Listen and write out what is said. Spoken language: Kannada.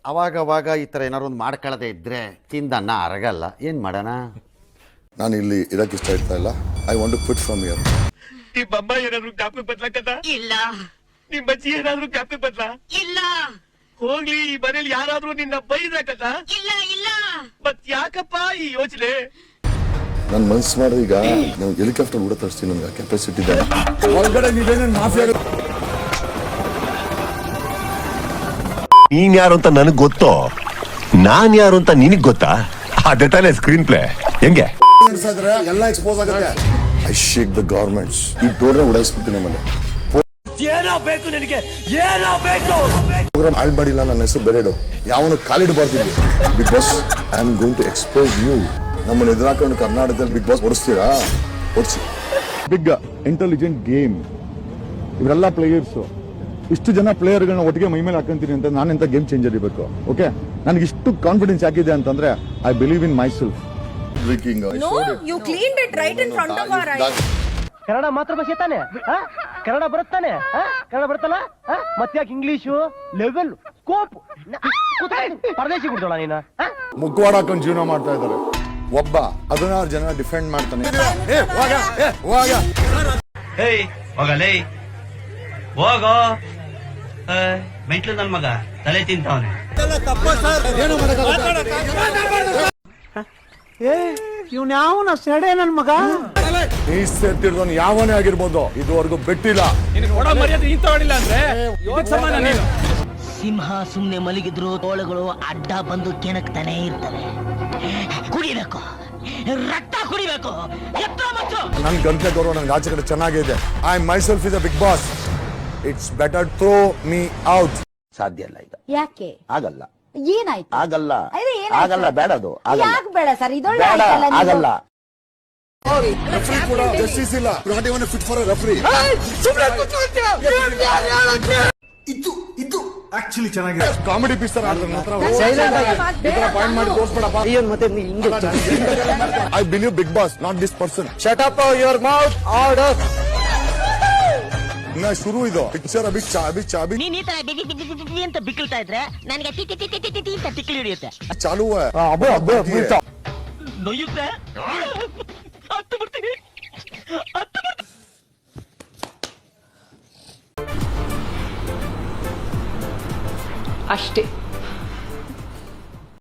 ಅವಾಗ ಈ ಥರ ಏನಾರು ಒಂದು ಮಾಡ್ಕೊಳ್ಳದೆ ಇದ್ರೆ ತಿಂದನ್ನ ಅರಗಲ್ಲ. ಏನು ಮಾಡೋಣ? ನಾನು ಇಲ್ಲಿ ಇರಕ್ಕೆ ಇಷ್ಟ ಇರ್ತಾ ಇಲ್ಲ. I want to quit from here. ನಿಮ್ಮ ಅಮ್ಮ ಏನಾದ್ರು ಜ್ಞಾಪಕ ಬದ್ಲಾಕದ? ಇಲ್ಲ. ನಿಮ್ಮ ಅಜ್ಜಿ ಏನಾದ್ರು ಜ್ಞಾಪಕ ಬದ್ಲಾ? ಇಲ್ಲ. ಹೋಗ್ಲಿ, ಈ ಮನೇಲಿ ಯಾರಾದ್ರೂ ನಿನ್ನ ಬೈದಾಕದ? ಇಲ್ಲ ಇಲ್ಲ. ಮತ್ ಯಾಕಪ್ಪ ಈ ಯೋಚನೆ? ನನ್ನ ಮನ್ಸು ಮಾಡಿ ಈಗ ನಾವು ಹೆಲಿಕಾಪ್ಟರ್ ಕೂಡ ತರಿಸ್ತೀನಿ. ನನಗೆ ಕೆಪಾಸಿಟಿ ಇದೆ. ಒಳಗಡೆ ನೀವೇನೇನು ಮಾಫಿಯಾ. ನೀನ್ ಯಾರು ಅಂತ ನನಗ್ ಗೊತ್ತೋ, ನಾನ್ ಯಾರು ಅಂತ ನಿನಗ್ ಗೊತ್ತಾ? ಅದೇ ತಾನೇ ಸ್ಕ್ರೀನ್ ಪ್ಲೇ. ಹೆಂಗೆ ಎಲ್ಲ ಎಕ್ಸ್ಪೋಸ್ ಆಗುತ್ತೆ. I shake the governments. ಈ ಡೋರ್ನ ಉಡಾಯಿಸ್ಬಿಡ್ತೀನಿ ಆಮೇಲೆ. ಏನೋ ಬೇಕು ನಿನಗೆ, ಏನೋ ಬೇಕು. ಪ್ರೋಗ್ರಾಮ್ ಆಳ್ಬಾಡಿಲ್ಲ. ನನ್ನ ಹೆಸರು ಬೇರೆಡು ಯಾವನು ಕಾಲಿಡಬಾರ್ದಿಲ್ಲ. Big boss I am going to expose you. ನಮ್ಮನ್ನು ಎದುರಾಕೊಂಡು ಕರ್ನಾಟಕದಲ್ಲಿ ಬಿಗ್ ಬಾಸ್ ಓಡಿಸ್ತೀರಾ? ಓಡಿಸಿ. Big intelligent game. ಇವರೆಲ್ಲ ಪ್ಲೇಯರ್ಸ್. ಇಷ್ಟು ಜನ ಪ್ಲೇಯರ್ಗಳನ್ನ ಒಟ್ಟಿಗೆ ಮೈ ಮೇಲೆ ಹಾಕೊಂತೀನಿ ಅಂತ ನಾನೆಂತ ಗೇಮ್ ಚೇಂಜರ್ ಇರಬೇಕು. ಓಕೆ, ನನಗೆ ಇಷ್ಟು ಕಾನ್ಫಿಡೆನ್ಸ್ ಯಾಕಿದೆ ಅಂತಂದ್ರೆ I believe in my self. No, you cleaned it right in front of our eyes. Kannada ಮಾತ್ರ ಭಾಷೆ ತಾನೆ? ಕನ್ನಡ ಬರುತ್ತಾನೆ? ಕನ್ನಡ ಬರುತ್ತಲ್ಲ? ಮತ್ತ್ಯಾಕೆ ಇಂಗ್ಲಿಷು ಲೆವೆಲ್ ಸ್ಕೋಪ್ ಪರದೇಶಿ ಕೊಡ್ತಾಳ ನೀನ? ಮುಖವಾಡ ಹಾಕೊಂಡು ಜೀವನ ಮಾಡ್ತಾ ಇದ್ದಾರೆ. ಒಬ್ಬ 16 ಜನ ಡಿಫೆಂಡ್ ಮಾಡ್ತಾನೆ. ಹೋಗಲೇ ಹೋಗೋ. ಮೆಂಟ್ಲು ನನ್ ಮಗ ತಲೆ ತಿಂತವನೆ. ಇವ್ನ ಯಾವನ ಸೆಡೆ ನನ್ ಮಗ? ಸೇರ್ತಿರ್ದವನು ಯಾವನೇ ಆಗಿರ್ಬೋದು, ಇದುವರೆಗೂ ಬಿಟ್ಟಿಲ್ಲ. ಸಿಂಹ ಸುಮ್ನೆ ಮಲಗಿದ್ರು ತೋಳುಗಳು ಅಡ್ಡ ಬಂದು ಕೆಣಕ್ತಾನೆ ಇರ್ತವೆ. ಕುಡಿಬೇಕು, ರಕ್ತ ಕುಡಿಬೇಕು. ನನ್ ಗಂಟೆ ಗೌರವ ನನ್ಗೆ ಆಚೆ ಕಡೆ ಚೆನ್ನಾಗಿದೆ. I myself is a big boss. It's better throw me out. ಸಾಧ್ಯ ಇಲ್ಲ ಈಗ. ಯಾಕೆ ಆಗಲ್ಲ? ಏನಾಯ್ತು? ಆಗಲ್ಲ, ಆಗಲ್ಲ. ಬೇಡ, ಅದು ಯಾಕೆ ಬೇಡ ಸರ್? ಇದೊಳ್ಳೆ ಬೇಡ, ಆಗಲ್ಲ. ಕೂಡ ಜಸ್ಟಿಸ್ ಇಲ್ಲ. Not even fit for a referee. ಇದು ಆಕ್ಚುಲಿ ಚೆನ್ನಾಗಿದೆ. ಕಾಮಿಡಿ ಪೀಸ್ ತರ ಪಾಯಿಂಟ್ ಮಾಡಿ ತೋರಿಸ್ಬೇಡಪ್ಪ. I believe big boss, not this person. Shut up your mouth. Order. ಇನ್ನ ಶುರು ಇದು ಪಿಕ್ಚರ್. ಅಭಿ ನೀನ್ ಈ ತರ ಬಿಗಿ ಅಂತ ಬಿಕ್ಕಳ್ತಾ ಇದ್ರೆ ನನಗೆ ಟಿ ಅಂತ ತಿಕ್ಲಿ ಹಿಡಿಯುತ್ತೆ. ಚಾಲು ನೋಯುತ್ತೆ. ಹತ್ತು ಬಿಡ್ತೀನಿ. ಅಷ್ಟೇ.